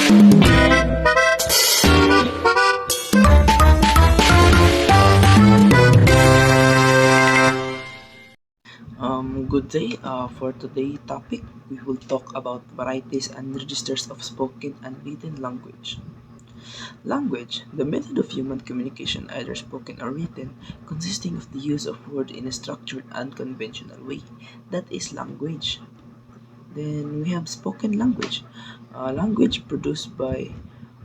Good day. For today's topic, we will talk about varieties and registers of spoken and written language. Language, the method of human communication, either spoken or written, consisting of the use of words in a structured and conventional way. That is language. Then we have spoken language, language produced by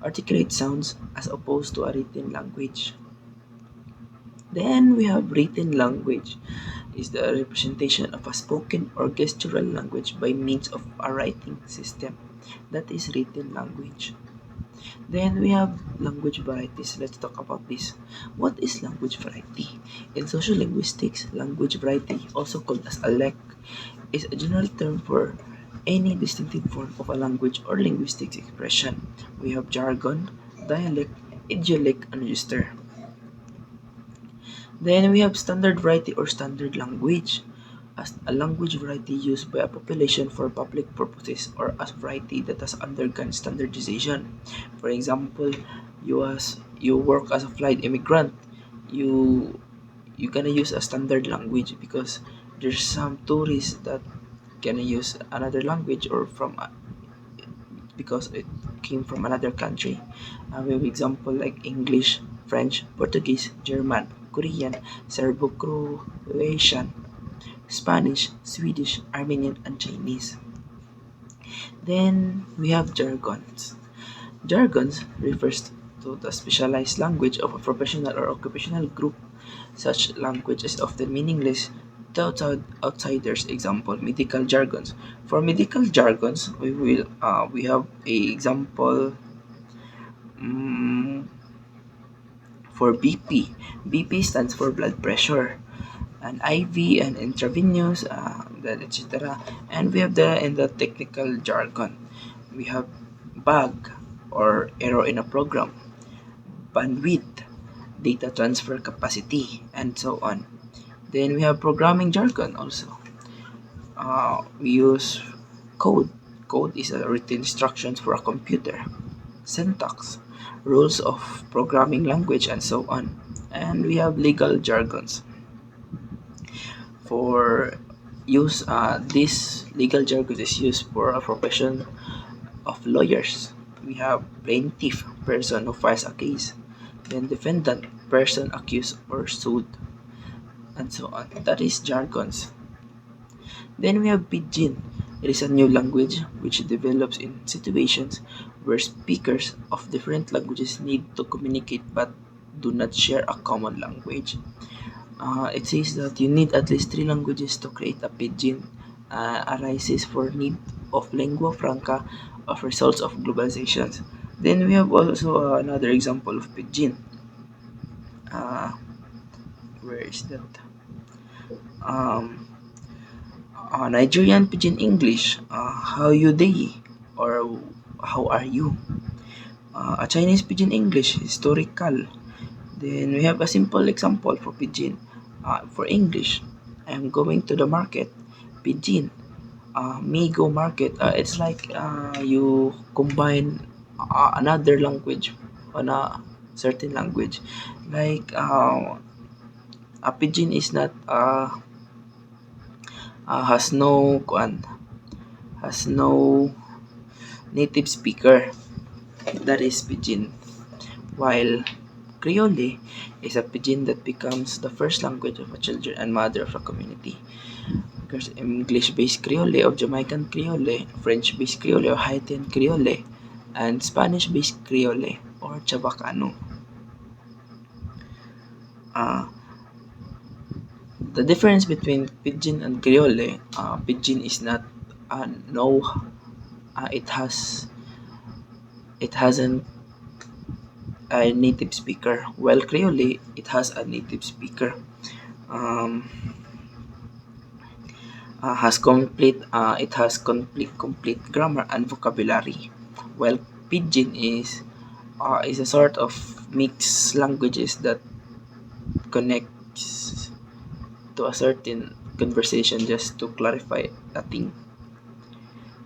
articulate sounds as opposed to a written language. Then we have written language is the representation of a spoken or gestural language by means of a writing system. That is written language. Then we have language varieties. Let's talk about this. What is language variety? In social linguistics, language variety, also called as a lek, is a general term for any distinctive form of a language or linguistic expression. We have jargon, dialect, idiolect, and register. Then we have standard variety or standard language, as a language variety used by a population for public purposes or as variety that has undergone standardization. For example, you work as a flight immigrant, you you gonna use a standard language because there's some tourists that gonna use another language or from because it came from another country. We have example like English, French, Portuguese, German, Korean, Serbo-Croatian, Spanish, Swedish, Armenian, and Chinese. Then we have jargons. Jargons refers to the specialized language of a professional or occupational group. Such language is often meaningless to outsiders. Example: medical jargons. For medical jargons, we have a example mm, for BP. BP stands for blood pressure, and IV and intravenous, then etc. And we have the technical jargon. We have bug or error in a program, bandwidth, data transfer capacity, and so on. Then we have programming jargon also. We use code. Code is a written instructions for a computer. Syntax, rules of programming language, and so on. And we have legal jargons. For use, this legal jargon is used for a profession of lawyers. We have plaintiff, person who files a case. Then defendant, person accused or sued, and so on. That is jargons. Then we have pidgin. It is a new language which develops in situations where speakers of different languages need to communicate but do not share a common language. It says that you need at least three languages to create a pidgin. Arises for need of lingua franca of results of globalizations. Then we have also another example of pidgin. Uh, where is that? Um, Nigerian pidgin English. How you day? Or how are you? A Chinese pidgin English historical. Then we have a simple example for pidgin. For English, I am going to the market. Pidgin, me go market. It's like you combine another language on a certain language. Like a pidgin is not has no has no native speaker. That is pidgin. While Creole is a pidgin that becomes the first language of a children and mother of a community. There's English-based Creole or Jamaican Creole, French-based Creole or Haitian Creole, and Spanish-based Creole or Chabacano. Uh, the difference between Pidgin and Creole, Pidgin is not no, it hasn't a native speaker, while Creole it has a native speaker. Um, it has complete grammar and vocabulary, while Pidgin is a sort of mixed languages that connects to a certain conversation just to clarify a thing.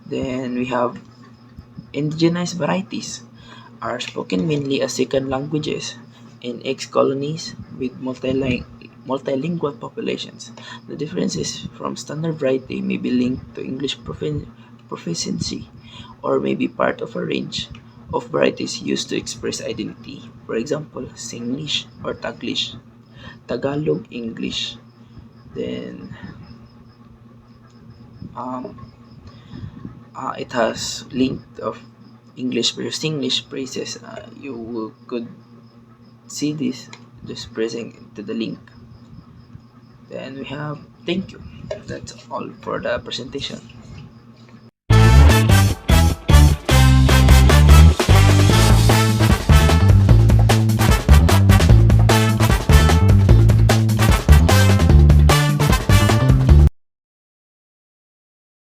Then we have Indigenized varieties are spoken mainly as second languages in ex-colonies with multilingual populations. The differences from standard variety may be linked to English proficiency or may be part of a range of varieties used to express identity. For example, Singlish or Taglish, Tagalog English. Then um, it has link of English versus English phrases. Could see this just pressing to the link. Then we have thank you. That's all for the presentation.